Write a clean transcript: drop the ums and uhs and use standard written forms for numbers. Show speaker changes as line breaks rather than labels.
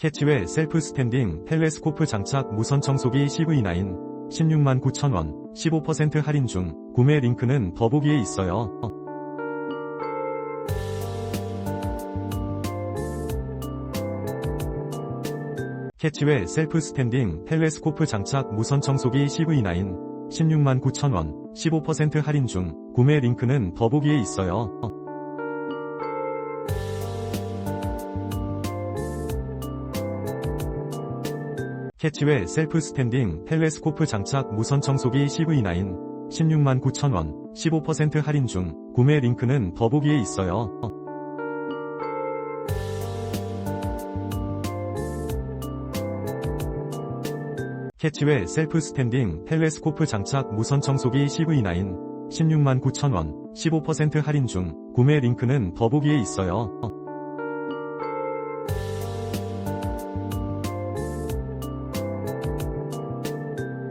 캐치웨 셀프 스탠딩 텔레스코프 장착 무선청소기 CV9 169,000원 15% 할인 중. 구매 링크는 더보기에 있어요. 캐치웨 셀프 스탠딩 텔레스코프 장착 무선청소기 CV9 169,000원 15% 할인 중. 구매 링크는 더보기에 있어요. 캐치웨 셀프 스탠딩 텔레스코프 장착 무선청소기 CV9 169,000원 15% 할인 중. 구매 링크는 더보기에 있어요. 캐치웨 셀프 스탠딩 텔레스코프 장착 무선청소기 CV9 169,000원 15% 할인 중. 구매 링크는 더보기에 있어요.